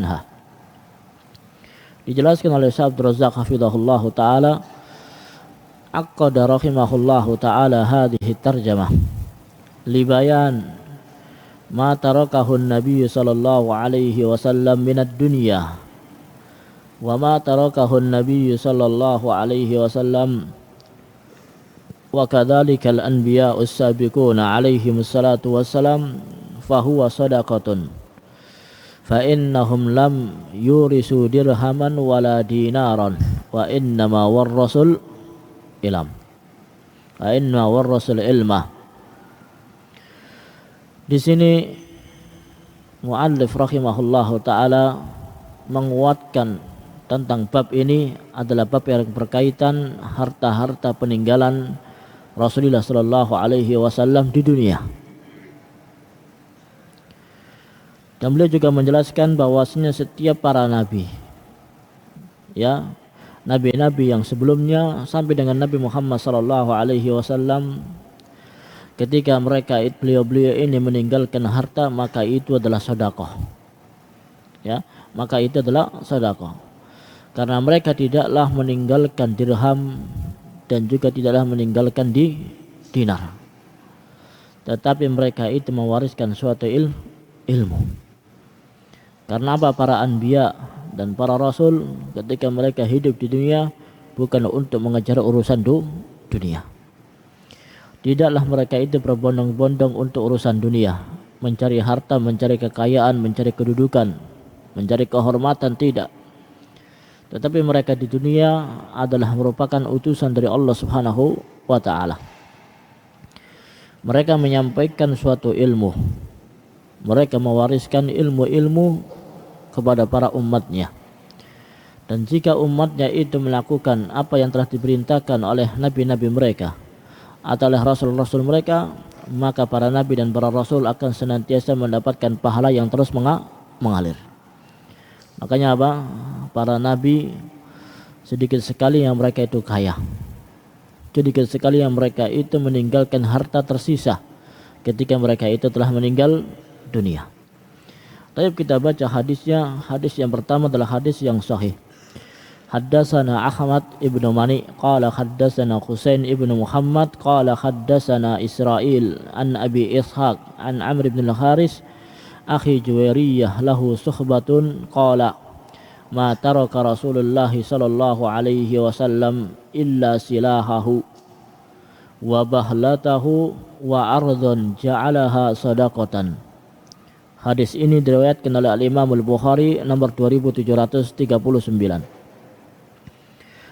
anha. Dijelaskan oleh Syekh Abdul Razzaq hafizahullah taala, aqada rahimahullah taala hadhihi tarjamah li bayan ma tarakahu an-nabiy sallallahu alaihi wasallam min ad-dunya wa ma tarakahu an-nabiy sallallahu alaihi wasallam wa kadzalika al-anbiya'u as-sabiquna alaihim assalatu wassalam fahuwa sadaqatun fa innahum lam yurisu dirhaman wala dinaran wa innama warrasul ilm wa inna warrasul ilma. Di sini muallif rahimahullahu taala menguatkan tentang bab ini adalah bab yang berkaitan harta-harta peninggalan Rasulullah sallallahu alaihi wasallam di dunia. Dan beliau juga menjelaskan bahwasanya setiap para nabi, ya, nabi-nabi yang sebelumnya sampai dengan Nabi Muhammad sallallahu alaihi wasallam, ketika mereka beliau-beliau ini meninggalkan harta, maka itu adalah sedekah. Ya, maka itu adalah sedekah. Karena mereka tidaklah meninggalkan dirham dan juga tidaklah meninggalkan dinar. Tetapi mereka itu mewariskan suatu ilmu. Karena apa? Para anbiya dan para rasul ketika mereka hidup di dunia bukan untuk mengejar urusan dunia. Tidaklah mereka itu berbondong-bondong untuk urusan dunia, mencari harta, mencari kekayaan, mencari kedudukan, mencari kehormatan, tidak. Tetapi mereka di dunia adalah merupakan utusan dari Allah Subhanahu wa ta'ala. Mereka menyampaikan suatu ilmu. Mereka mewariskan ilmu-ilmu kepada para umatnya. Dan jika umatnya itu melakukan apa yang telah diperintahkan oleh nabi-nabi mereka atau oleh rasul-rasul mereka, maka para nabi dan para rasul akan senantiasa mendapatkan pahala yang terus mengalir. Makanya apa? Para nabi sedikit sekali yang mereka itu kaya. Sedikit sekali yang mereka itu meninggalkan harta tersisa ketika mereka itu telah meninggal dunia. Tapi kita baca hadisnya. Hadis yang pertama adalah hadis yang sahih. Haddatsana Ahmad ibnu Mani qala haddatsana Husain ibnu Muhammad qala haddatsana Israil an Abi Ishaq an Amr ibn al-Haris akhi Juwairiyah lahu suhbatun qala ma taraka Rasulullah sallallahu alaihi wasallam illa silahahu wa bahlatahu wa ardhan ja'alaha sadaqatan. Hadis ini diriwayatkan oleh Al-Imam Al-Bukhari nomor 2739.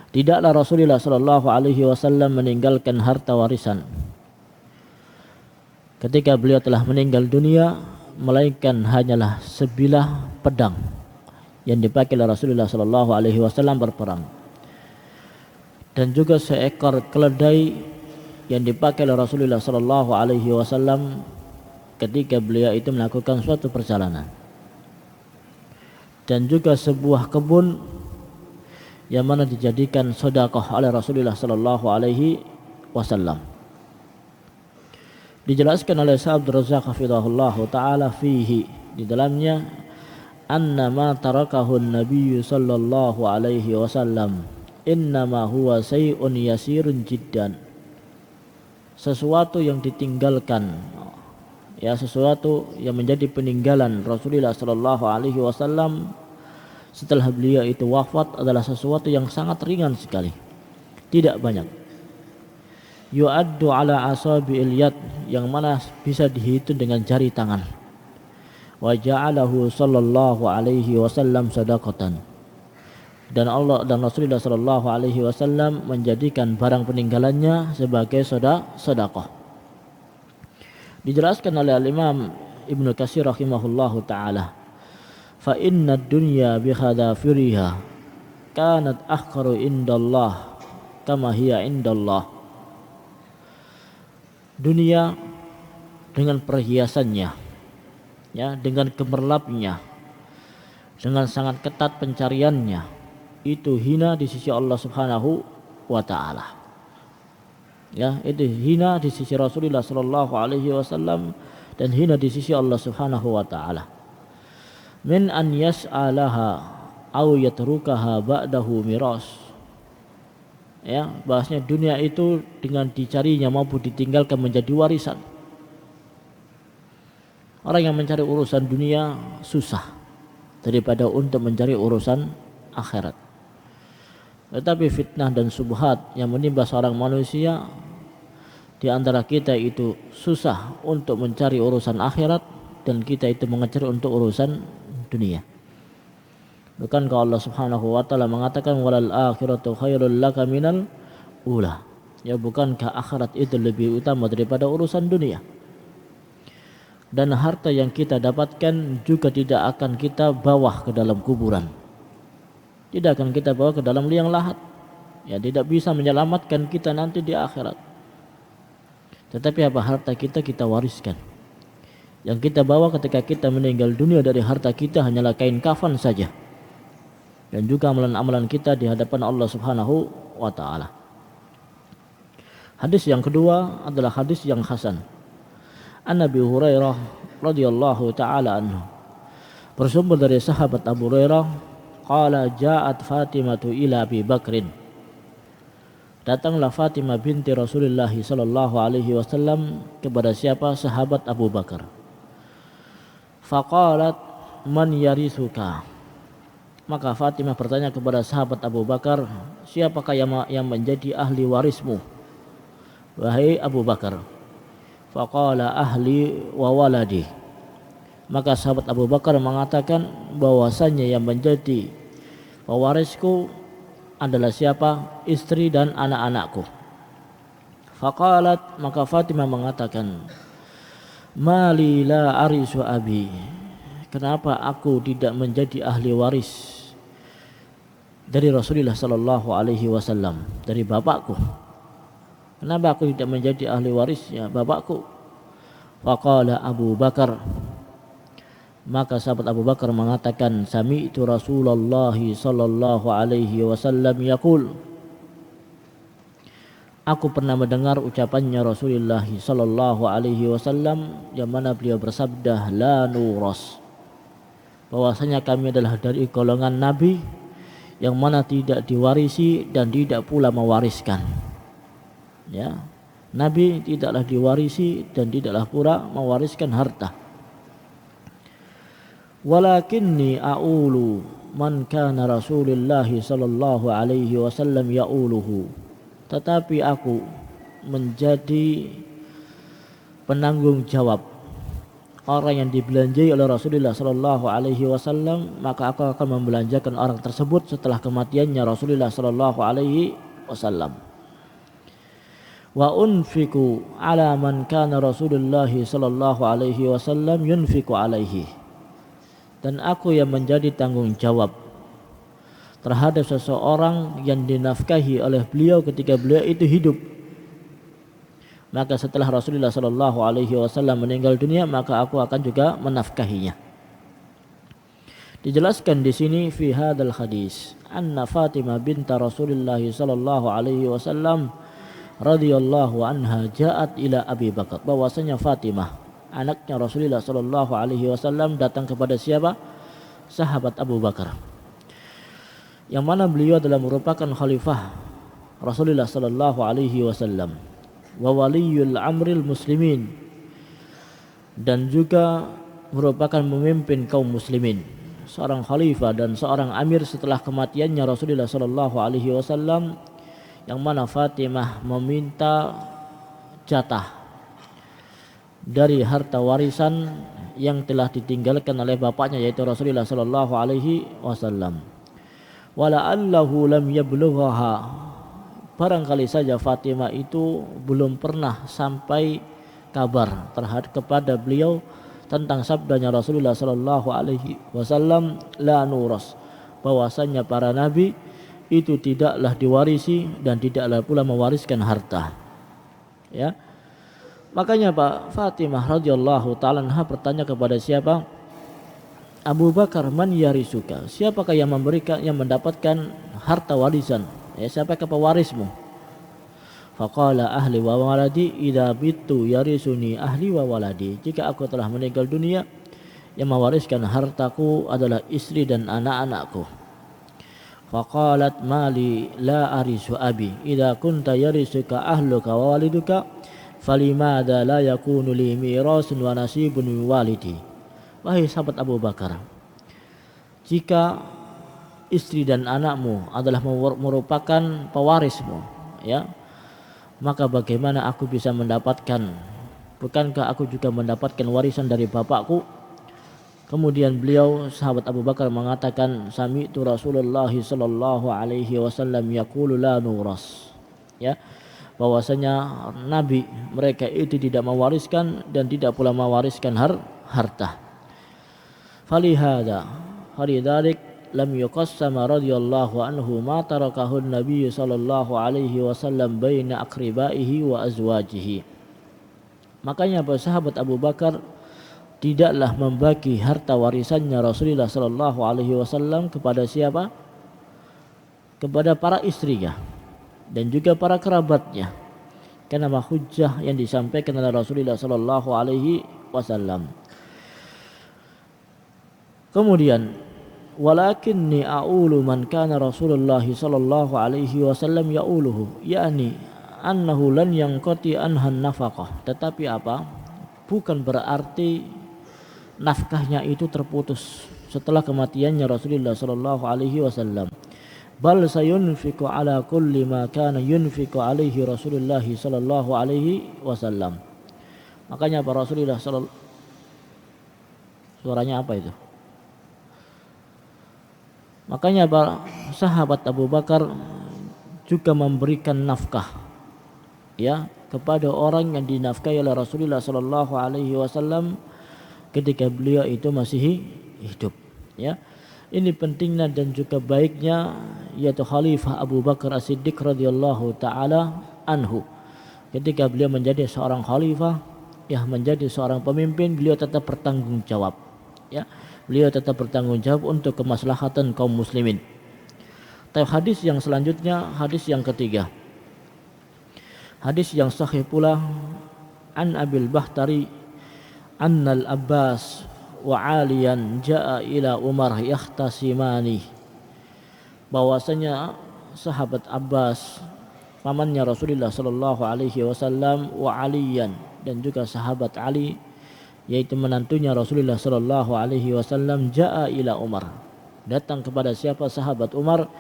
Tidaklah Rasulullah sallallahu alaihi wasallam meninggalkan harta warisan ketika beliau telah meninggal dunia, melainkan hanyalah sebilah pedang yang dipakai oleh Rasulullah sallallahu alaihi wasallam berperang, dan juga seekor keledai yang dipakai oleh Rasulullah sallallahu alaihi wasallam ketika beliau itu melakukan suatu perjalanan, dan juga sebuah kebun yang mana dijadikan sedekah oleh Rasulullah sallallahu alaihi wasallam. Dijelaskan oleh Syekh Abdul Razzaq hafizahullah taala fihi, di dalamnya, anna ma tarakahu an-nabiy sallallahu alaihi wasallam innama huwa say'un yasirun jiddan. Sesuatu yang ditinggalkan, ya, sesuatu yang menjadi peninggalan Rasulullah sallallahu alaihi wasallam setelah beliau itu wafat adalah sesuatu yang sangat ringan sekali, tidak banyak. Yu'addu ala asabi'il yad, yang mana bisa dihitung dengan jari tangan. Wa ja'alahu sallallahu alaihi wasallam sadaqatan, dan Allah dan Rasulullah sallallahu alaihi wasallam menjadikan barang peninggalannya sebagai sedekah. Dijelaskan oleh Al-Imam Ibnu Katsir rahimahullahu taala, fa inna ad-dunya bi khadafiriha kanat ahqaru indallah kama hiya indallah. Dunia dengan perhiasannya, ya, dengan gemerlapnya, dengan sangat ketat pencariannya, itu hina di sisi Allah Subhanahu wa taala. Ya, itu hina di sisi Rasulullah sallallahu alaihi wasallam dan hina di sisi Allah Subhanahu wa taala. min an yas'alaha au yatrukaha ba'dahu miras. Ya, bahasnya dunia itu dengan dicarinya maupun ditinggalkan menjadi warisan. Orang yang mencari urusan dunia susah daripada untuk mencari urusan akhirat. Tetapi fitnah dan subhat yang menimpa seorang manusia, di antara kita itu susah untuk mencari urusan akhirat dan kita itu mengejar untuk urusan dunia. Bukankah Allah Subhanahu wa taala mengatakan walal akhiratu khairul laka minal ula? Ya, bukankah akhirat itu lebih utama daripada urusan dunia? Dan harta yang kita dapatkan juga tidak akan kita bawa ke dalam kuburan. Tidak akan kita bawa ke dalam liang lahat. Ya, tidak bisa menyelamatkan kita nanti di akhirat. Tetapi apa, harta kita wariskan. Yang kita bawa ketika kita meninggal dunia dari harta kita hanyalah kain kafan saja. Dan juga amalan-amalan kita di hadapan Allah Subhanahu wa taala. Hadis yang kedua adalah hadis yang hasan. An Abi Hurairah radhiyallahu taala anhu, bersumber dari sahabat Abu Hurairah, qala ja'at Fatimatu ila Abi Bakrin. Datanglah Fatimah binti Rasulullah sallallahu alaihi wasallam kepada siapa? Sahabat Abu Bakar. Faqalat man yarithuka. Maka Fatimah bertanya kepada sahabat Abu Bakar, siapakah yang menjadi ahli warismu, wahai Abu Bakar? Faqala ahli wa waladi. Maka sahabat Abu Bakar mengatakan bahwasanya yang menjadi pewarisku adalah siapa? Istri dan anak-anakku. Faqalat, maka Fatimah mengatakan, mali la arisu abi. Kenapa aku tidak menjadi ahli waris dari Rasulullah sallallahu alaihi wasallam, dari bapakku? Kenapa aku tidak menjadi ahli warisnya bapakku? Faqala Abu Bakar, maka sahabat Abu Bakar mengatakan, sami'tu Rasulullah sallallahu alaihi wasallam yaqul. Aku pernah mendengar ucapannya Rasulullah sallallahu alaihi wasallam yang mana beliau bersabda, la nuras, bahwasanya kami adalah dari golongan nabi yang mana tidak diwarisi dan tidak pula mewariskan. Ya, nabi tidaklah diwarisi dan tidaklah pula mewariskan harta. Walakinni a'ulu man kana Rasulullah sallallahu alaihi wasallam ya'uluhu. Tetapi aku menjadi penanggung jawab orang yang dibelanjai oleh Rasulullah sallallahu alaihi wasallam, maka aku akan membelanjakan orang tersebut setelah kematiannya Rasulullah sallallahu alaihi wasallam. Wa unfiku ala man kana Rasulullah sallallahu alaihi wasallam yunfiku alaihi. Dan aku yang menjadi tanggung jawab terhadap seseorang yang dinafkahi oleh beliau ketika beliau itu hidup. Maka setelah Rasulullah sallallahu alaihi wasallam meninggal dunia, maka aku akan juga menafkahinya. Dijelaskan di sini fi hadzal hadis anna Fatimah binta Rasulullah sallallahu alaihi wasallam radhiyallahu anha ja'at ila Abi Bakar, bahwasanya Fatimah anaknya Rasulullah sallallahu alaihi wasallam datang kepada siapa? Sahabat Abu Bakar, yang mana beliau adalah merupakan khalifah Rasulullah sallallahu alaihi wasallam wa waliyul amril muslimin, dan juga merupakan pemimpin kaum muslimin, seorang khalifah dan seorang amir setelah kematiannya Rasulullah sallallahu alaihi wasallam, yang mana Fatimah meminta jatah dari harta warisan yang telah ditinggalkan oleh bapaknya yaitu Rasulullah sallallahu alaihi wasallam. Wala'allahu lam yablughaha, barangkali saja Fatimah itu belum pernah sampai kabar kepada beliau tentang sabdanya Rasulullah sallallahu alaihi wasallam, la nuras, bahwasanya para nabi itu tidaklah diwarisi dan tidaklah pula mewariskan harta. Ya. Makanya Pak Fatimah radhiyallahu taala anha bertanya kepada siapa? Abu Bakar, man yarisuka, siapakah yang mendapatkan harta warisan? Ya, siapakah pewarismu? Faqala ahli wa waladi idza bitu yarisuni ahli wa waladi. Jika aku telah meninggal dunia, yang mewariskan hartaku adalah istri dan anak-anakku. Faqalat mali la arisu abi idza kunta yarisuka ahluka wa waliduka falimada la yakunu li mirasun wa nasibun min walidi. Wahai sahabat Abu Bakar, jika istri dan anakmu adalah merupakan pewarismu, ya, maka bagaimana aku bisa mendapatkan, bukankah aku juga mendapatkan warisan dari bapakku? Kemudian beliau sahabat Abu Bakar mengatakan, sami'tu Rasulullah sallallahu alaihi wasallam yaqulu la nuras, ya, bahwasanya Nabi mereka itu tidak mewariskan dan tidak pula mewariskan harta. Falihada falidalik lam yuqassama radhiyallahu anhu ma tarakahu Nabi sallallahu alaihi wasallam baina aqribaihi wa azwajihi. Makanya sahabat Abu Bakar tidaklah membagi harta warisannya Rasulullah sallallahu alaihi wasallam kepada siapa? Kepada para istrinya dan juga para kerabatnya. Karena hujjah yang disampaikan oleh Rasulullah sallallahu alaihi wasallam. Kemudian walakinni a'ulu man kana Rasulullah sallallahu alaihi wasallam ya'uluhu, yakni annahu lan yanqati anhan nafaqah. Tetapi apa? Bukan berarti nafkahnya itu terputus setelah kematiannya Rasulullah sallallahu alaihi wasallam. Bal sayunfiqu ala kulli ma kana yunfiqu alaihi Rasulullah sallallahu alaihi wasallam. Makanya para Rasulullah sallallahu, suaranya apa itu? Makanya para sahabat Abu Bakar juga memberikan nafkah, ya, kepada orang yang dinafkahi oleh Rasulullah sallallahu alaihi wasallam ketika beliau itu masih hidup, ya. Ini pentingnya dan juga baiknya yaitu Khalifah Abu Bakar As-Siddiq radhiyallahu taala anhu. Ketika beliau menjadi seorang khalifah, ya, menjadi seorang pemimpin, beliau tetap bertanggung jawab, ya. Beliau tetap bertanggung jawab untuk kemaslahatan kaum muslimin. Tapi hadis yang selanjutnya, hadis yang ketiga. Hadis yang sahih pula an Abil Bahtari annal Abbas wa Aliyan jaa ila Umar yahtasimani, bahwasanya sahabat Abbas pamannya Rasulullah sallallahu alaihi wasallam wa Aliyan dan juga sahabat Ali yaitu menantunya Rasulullah sallallahu alaihi wasallam jaa ila Umar, datang kepada siapa? Sahabat Umar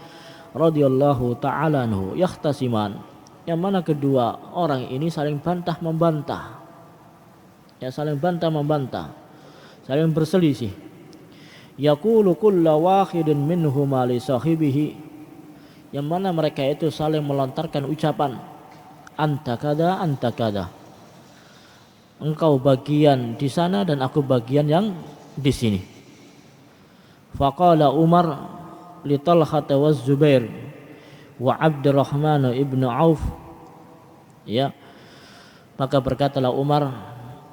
radhiyallahu taala anhu, yahtasiman, yang mana kedua orang ini saling bantah membantah, ya, saling bantah membantah, saling berselisih. Yaqulu kullu wahidin minhuma li sahibihi, yang mana mereka itu saling melontarkan ucapan anta kada, engkau bagian di sana dan aku bagian yang di sini. Faqala Umar li Talha wa Zubair wa Abdurrahman ibnu Auf, ya, maka berkatalah Umar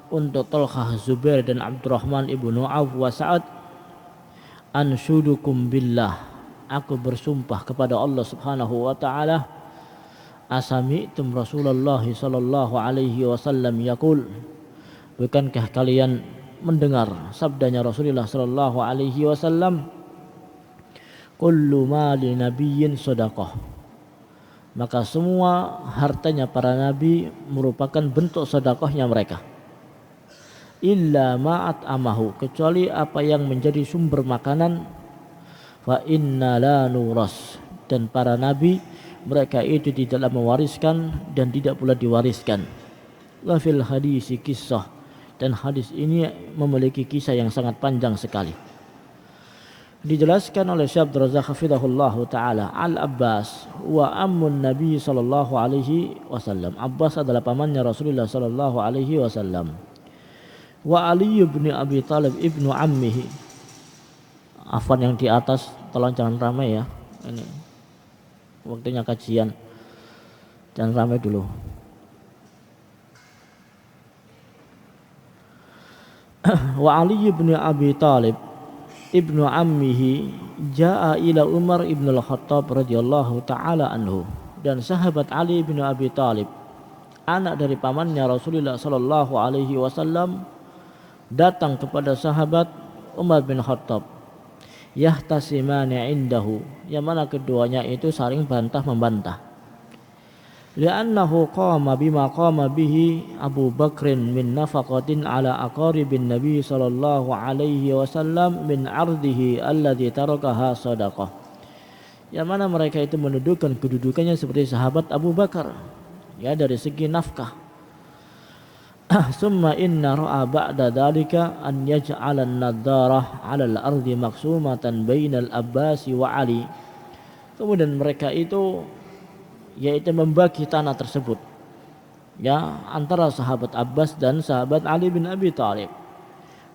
untuk Talha, Zubair dan Abdurrahman ibnu Auf wa Sa'ad, anshudukum billah, aku bersumpah kepada Allah subhanahu wa ta'ala, asami'tum Rasulullah sallallahu alaihi wasallam yaqul, bukankah kalian mendengar sabdanya Rasulullah sallallahu alaihi wasallam, kullu mali nabiyyin shadaqah, maka semua hartanya para nabi merupakan bentuk sedekahnya mereka, illa ma'at amahu, kecuali apa yang menjadi sumber makanan, fa inna la nuras, dan para nabi mereka itu tidaklah mewariskan dan tidak pula diwariskan. Wa fil hadisi kisah, dan hadis ini memiliki kisah yang sangat panjang sekali. Dijelaskan oleh Syekh Abdul Razak hafizahullah taala, Al-Abbas wa ammun Nabi sallallahu alaihi wasallam, Abbas adalah pamannya Rasulullah sallallahu alaihi wasallam. Wa Ali bin Abi Thalib ibnu ammihi, afwan yang di atas tolong jangan ramai ya, ini waktunya kajian, jangan ramai dulu. Wa Ali bin Abi Thalib ibnu ammihi jaa ila Umar ibn al-Khattab radhiyallahu taala anhu, dan sahabat Ali bin Abi Thalib anak dari pamannya Rasulullah sallallahu alaihi wasallam datang kepada sahabat Umar bin Khattab, yahtasimani indahu, yang mana keduanya itu saling bantah membantah. Li'annahu qama bima qama bihi Abu Bakrin min nafaqatin ala aqaribin Nabi sallallahu alaihi wasallam min ardihi alladhi tarakaha sadaqah. Yang mana mereka itu mendudukan kedudukannya seperti sahabat Abu Bakar, ya, dari segi nafkah. Summa inna ra'a ba'da dhalika an yaj'ala an-nadharah 'ala al-ardi maqsumatan bainal Abbas wa Ali. Kemudian mereka itu yaitu membagi tanah tersebut, ya, antara sahabat Abbas dan sahabat Ali bin Abi Thalib.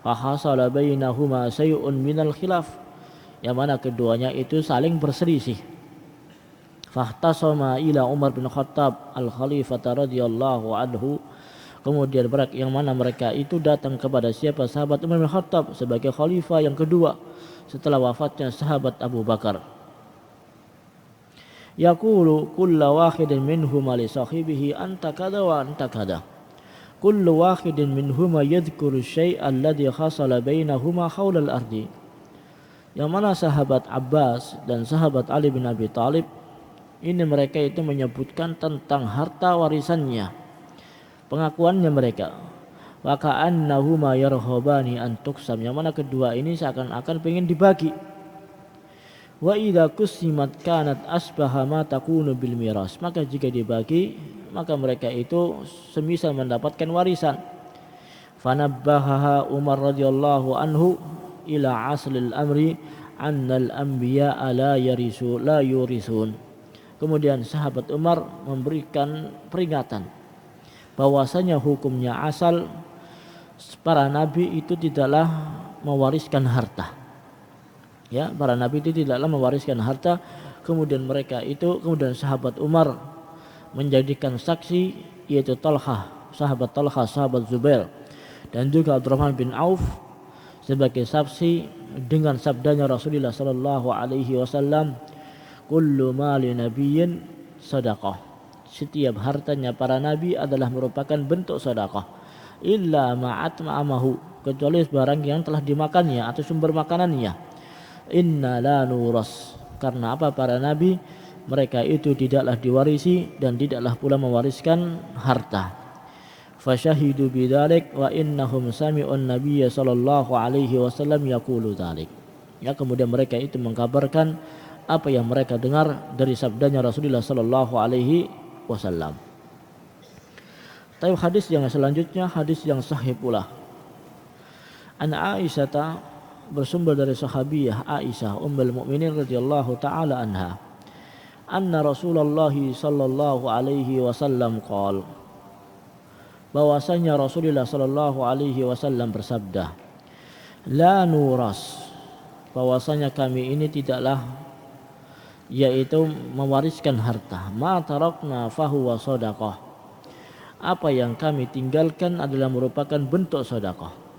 Fa hasala bainahuma syai'un minal khilaf, yang mana keduanya itu saling berselisih. Fahtasama ila Umar bin Khattab al-Khalifah radhiyallahu anhu, kemudian yang mana mereka itu datang kepada siapa? Sahabat Umar bin Khattab sebagai khalifah yang kedua setelah wafatnya sahabat Abu Bakar. Yaqulu kullu wahidin minhuma li sahibihi anta kada wa anta kada. Kullu wahidin minhuma yadhkuru syai'a alladhi khasala bainahuma hawla al-ardi. Yang mana sahabat Abbas dan sahabat Ali bin Abi Thalib ini mereka itu menyebutkan tentang harta warisannya, pengakuannya mereka. Wa ka'annahuma yarhabani an tuqsam, yang mana kedua ini seakan-akan ingin dibagi. Wa idza qusimat kanat asbaha ma takunu bil miras, maka jika dibagi maka mereka itu semisal mendapatkan warisan. Fanabbahaha Umar radhiyallahu anhu ila aslil amri annal anbiya la yurisun. Kemudian sahabat Umar memberikan peringatan bahwasanya hukumnya asal para nabi itu tidaklah mewariskan harta. Ya, para nabi itu tidaklah mewariskan harta. Kemudian sahabat Umar menjadikan saksi, yaitu sahabat Talha, sahabat Zubair, dan juga Abdurrahman bin Auf sebagai saksi dengan sabdanya Rasulullah sallallahu alaihi wasallam, kullu mali nabiyyin sadaqah. Setiap hartanya para nabi adalah merupakan bentuk sedekah, illa ma'at ma'amahu, kecuali barang yang telah dimakannya atau sumber makanannya. Inna la nuras, karena apa? Para nabi mereka itu tidaklah diwarisi dan tidaklah pula mewariskan harta. Fasyahidu bidzalik wa innahum sami'un nabiyya sallallahu alaihi wasallam yaqulu dzalik. Ya, kemudian mereka itu mengkabarkan apa yang mereka dengar dari sabdanya Rasulullah sallallahu alaihi wasallam. Tapi hadis yang selanjutnya hadis yang sahih pula. An Aisyah, bersumber dari sahabiyah Aisyah ummul mukminin radhiyallahu taala anha, anna Rasulullah sallallahu alaihi wasallam qala, bahwasanya Rasulullah sallallahu alaihi wasallam bersabda, la nuras, bahwasanya kami ini tidaklah yaitu mewariskan harta, ma tarakna fahuwa shadaqah, apa yang kami tinggalkan adalah merupakan bentuk sedekah.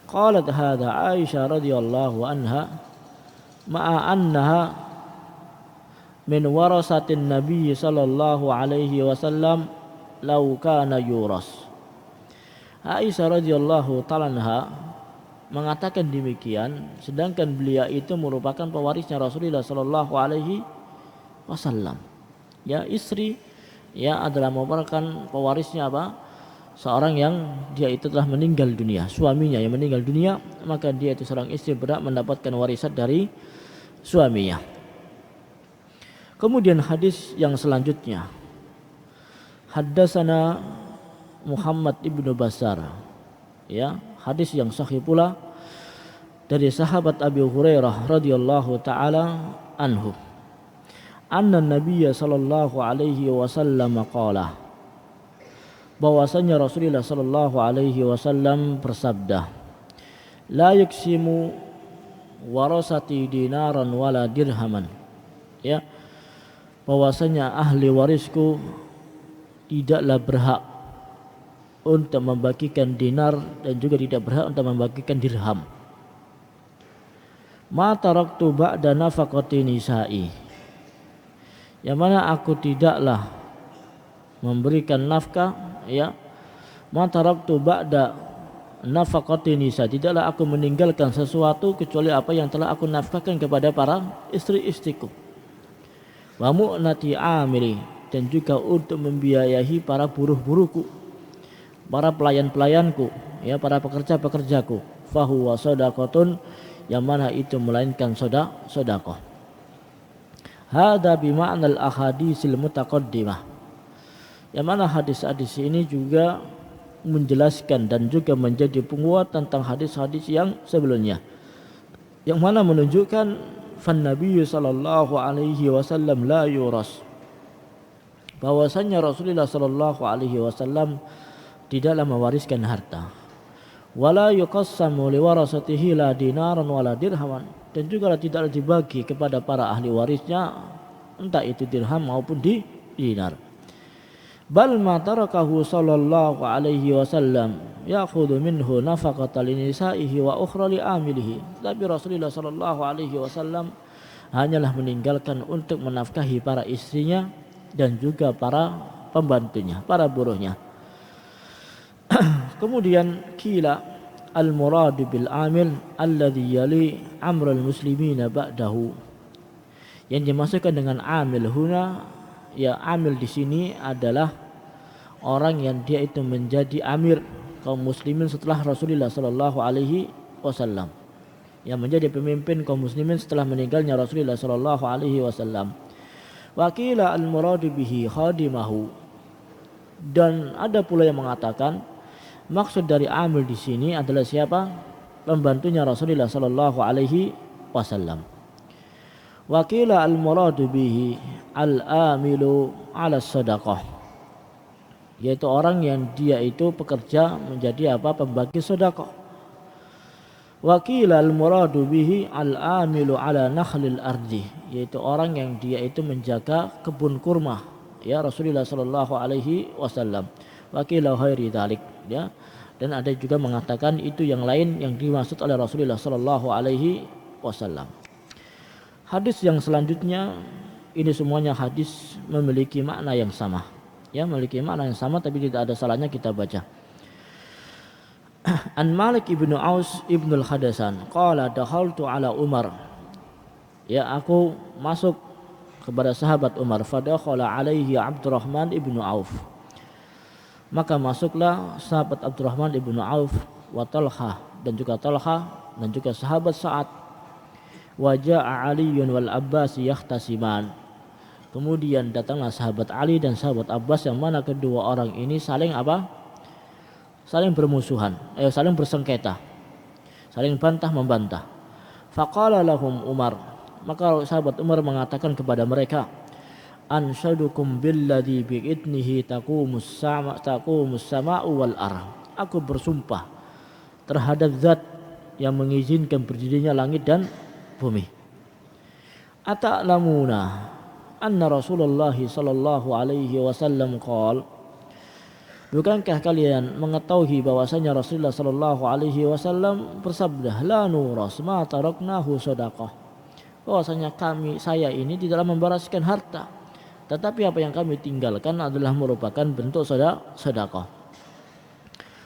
Qalat hadza Aisyah radhiyallahu anha ma'a annaha min warasatin Nabi sallallahu alaihi wasallam law kana yuras. Aisyah radhiyallahu ta'ala anha mengatakan demikian sedangkan beliau itu merupakan pewarisnya Rasulullah sallallahu alaihi wasallam. Ya, istri ya adalah merupakan pewarisnya apa? Seorang yang dia itu telah meninggal dunia, suaminya yang meninggal dunia, maka dia itu seorang istri berhak mendapatkan warisan dari suaminya. Kemudian hadis yang selanjutnya, haddatsana Muhammad ibnu Basar, ya, hadis yang sahih pula dari sahabat Abi Hurairah radhiyallahu taala anhu, anna Nabiyya sallallahu alaihi wasallam qala, bahwasanya Rasulullah sallallahu alaihi wasallam bersabda, la yaksimu warasati dinaran wala dirhaman, ya, bahwasanya ahli warisku tidaklah berhak untuk membagikan dinar dan juga tidak berhak untuk membagikan dirham. Ma taraktu ba'da nafaqati nisa'i, yang mana aku tidaklah memberikan nafkah, ya, ma taraktu ba'da nafaqati nisa, tidaklah aku meninggalkan sesuatu kecuali apa yang telah aku nafkahkan kepada para istri-istriku. Wa mu'nati amili, dan juga untuk membiayai para buruh-buruhku, para pelayan-pelayanku, ya, para pekerja-pekerjaku. Fahuwa shadaqatun, yang mana itu melainkan sedekah. Hada bima'nal ahadisil mutaqaddimah, yang mana hadis-hadis ini juga menjelaskan dan juga menjadi penguat tentang hadis-hadis yang sebelumnya, yang mana menunjukkan fan nabiyyu sallallahu alaihi wasallam la yuras, bahwasanya Rasulullah sallallahu alaihi wasallam tidaklah mewariskan harta. Wala yuqassamu liwarasatihi la dinaran wala dirhaman, dan juga tidaklah dibagi kepada para ahli warisnya entah itu dirham maupun dinar. Bal ma tarakahu sallallahu alaihi wasallam ya'khudhu minhu nafaqatan linisaihi wa ukhra li amilihi. Tapi Rasulullah sallallahu alaihi wasallam hanyalah meninggalkan untuk menafkahi para istrinya dan juga para pembantunya, para buruhnya. Kemudian kila al-murad bil amil alladhi yali amral muslimina ba'dahu, yang dimaksudkan dengan amil huna, ya, amil di sini adalah orang yang dia itu menjadi amir kaum muslimin setelah Rasulullah sallallahu alaihi wasallam, yang menjadi pemimpin kaum muslimin setelah meninggalnya Rasulullah sallallahu alaihi wasallam. Wa qila al-murad bihi khadimahu, dan ada pula yang mengatakan maksud dari amil di sini adalah siapa? Pembantunya Rasulullah sallallahu alaihi wasallam. Wa qila al-muradu bihi al-amilu 'ala sadaqah, yaitu orang yang dia itu pekerja menjadi apa? Pembagi sedekah. Wa qila al-muradu bihi al-amilu 'ala nakhlil ardi, yaitu orang yang dia itu menjaga kebun kurma, ya, Rasulullah sallallahu alaihi wasallam. Wa qila ghairi dzalik, ya, dan ada juga mengatakan itu yang lain yang dimaksud oleh Rasulullah sallallahu alaihi wasallam. Hadis yang selanjutnya ini semuanya hadis memiliki makna yang sama, ya, memiliki makna yang sama, tapi tidak ada salahnya kita baca. An Malik ibnu Aus ibnu al-Khadasan qala dakhaltu ala Umar, ya, aku masuk kepada sahabat Umar. Fadakhala alaihi Abdurrahman ibnu Auf, maka masuklah sahabat Abdurrahman ibnu Auf, wa Talha, dan juga Talha, dan juga sahabat Sa'ad. Wa ja'a Aliyun wal Abbas yahtasiman, kemudian datanglah sahabat Ali dan sahabat Abbas, yang mana kedua orang ini saling apa? Saling bermusuhan, saling bersengketa, saling bantah membantah. Faqala lahum Umar, maka sahabat Umar mengatakan kepada mereka, ansyadukum billadhi bi'idnihi taqumus sama'u wal ardh, aku bersumpah terhadap zat yang mengizinkan berdirinya langit dan bumi. Ata'lamuna anna Rasulullah sallallahu alaihi wasallam qala, bukankah kalian mengetahui bahwasanya Rasulullah sallallahu alaihi wasallam bersabda, la nuras ma taraknahu sadaqah, bahwasanya saya ini tidaklah membaraskan harta, tetapi apa yang kami tinggalkan adalah merupakan bentuk sedekah.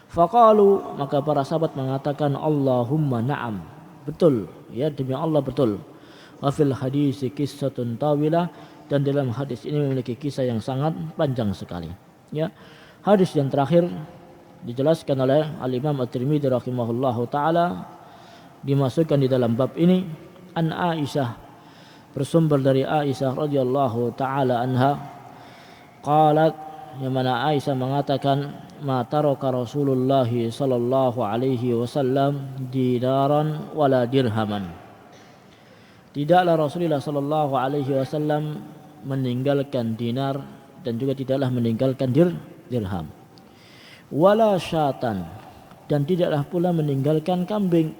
Faqalu, maka para sahabat mengatakan, Allahumma na'am, betul, ya, demi Allah betul. Wa fil hadis qissatun tawilah, dan dalam hadis ini memiliki kisah yang sangat panjang sekali, ya. Hadis yang terakhir dijelaskan oleh Al-Imam At-Tirmidzi rahimahullahu taala, dimasukkan di dalam bab ini. An Aisyah, bersumber dari Aisyah radhiyallahu taala anha, qalat, yang mana Aisyah mengatakan, ma taraka Rasulullah sallallahu alaihi wasallam dinaran wala dirhaman, tidaklah Rasulullah sallallahu alaihi wasallam meninggalkan dinar dan juga tidaklah meninggalkan dirham, wala syatan, dan tidaklah pula meninggalkan kambing,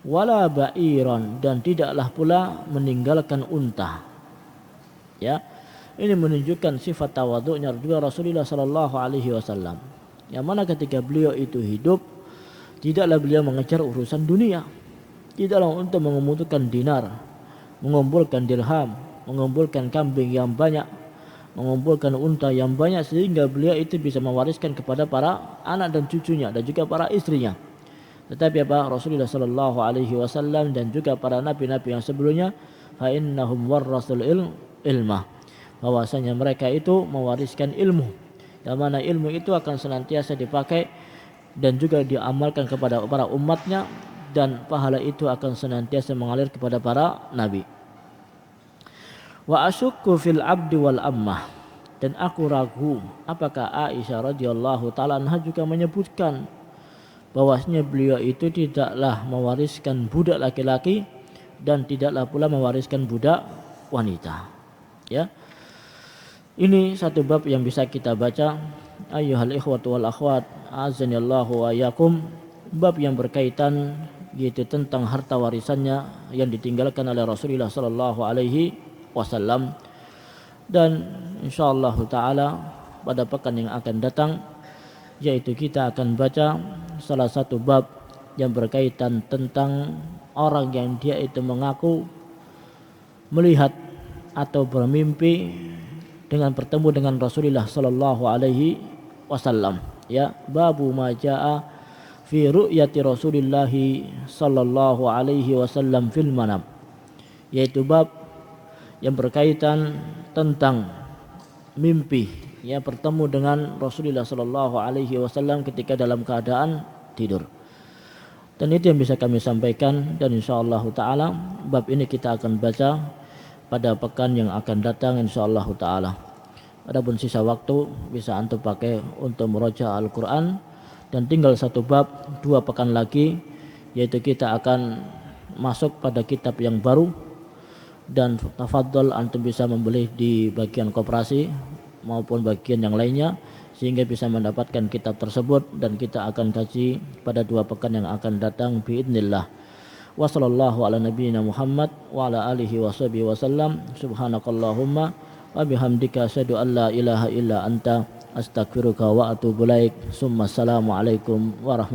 wala ba'iran, dan tidaklah pula meninggalkan unta, ya. Ini menunjukkan sifat tawadhu'nya juga Rasulullah sallallahu alaihi wasallam, yang mana ketika beliau itu hidup tidaklah beliau mengejar urusan dunia, tidaklah untuk mengumpulkan dinar, mengumpulkan dirham, mengumpulkan kambing yang banyak, mengumpulkan unta yang banyak sehingga beliau itu bisa mewariskan kepada para anak dan cucunya dan juga para istrinya. Tetapi apa, Rasulullah sallallahu alaihi wasallam dan juga para nabi-nabi yang sebelumnya, fa innahum warasul ilmah, bahwasanya mereka itu mewariskan ilmu, yang mana ilmu itu akan senantiasa dipakai dan juga diamalkan kepada para umatnya, dan pahala itu akan senantiasa mengalir kepada para nabi. Wa asyukku fil abdi wal ammah, dan aku ragu apakah Aisyah radhiyallahu taala anha juga menyebutkan bahwasanya beliau itu tidaklah mewariskan budak laki-laki dan tidaklah pula mewariskan budak wanita. Ya. Ini satu bab yang bisa kita baca, ayyuhal ikhwatu wal akhwat, azanillahu wa iyyakum, bab yang berkaitan yaitu tentang harta warisannya yang ditinggalkan oleh Rasulullah sallallahu alaihi wasallam. Dan insyaallah taala pada pekan yang akan datang yaitu kita akan baca salah satu bab yang berkaitan tentang orang yang dia itu mengaku melihat atau bermimpi dengan bertemu dengan Rasulullah sallallahu alaihi wasallam. Ya, babu ma jaa fi ru'yati Rasulillah sallallahu alaihi wasallam fil manam, yaitu bab yang berkaitan tentang mimpi, ya, bertemu dengan Rasulullah sallallahu alaihi wasallam ketika dalam keadaan tidur. Dan itu yang bisa kami sampaikan, dan insyaallah taala bab ini kita akan baca pada pekan yang akan datang insyaallah taala. Adapun sisa waktu bisa antum pakai untuk murajaah Al-Qur'an, dan tinggal satu bab 2 pekan lagi yaitu kita akan masuk pada kitab yang baru, dan tafadhol antum bisa membeli di bagian koperasi maupun bagian yang lainnya sehingga bisa mendapatkan kitab tersebut, dan kita akan kaji pada 2 pekan yang akan datang biidznillah. Wa sallallahu ala nabiyyina Muhammad wa ala alihi washabihi wasallam. Subhanakallahumma wa bihamdika asyhadu an la ilaha illa anta astaghfiruka wa atubu ilaik. Summa assalamu alaikum warahmatullahi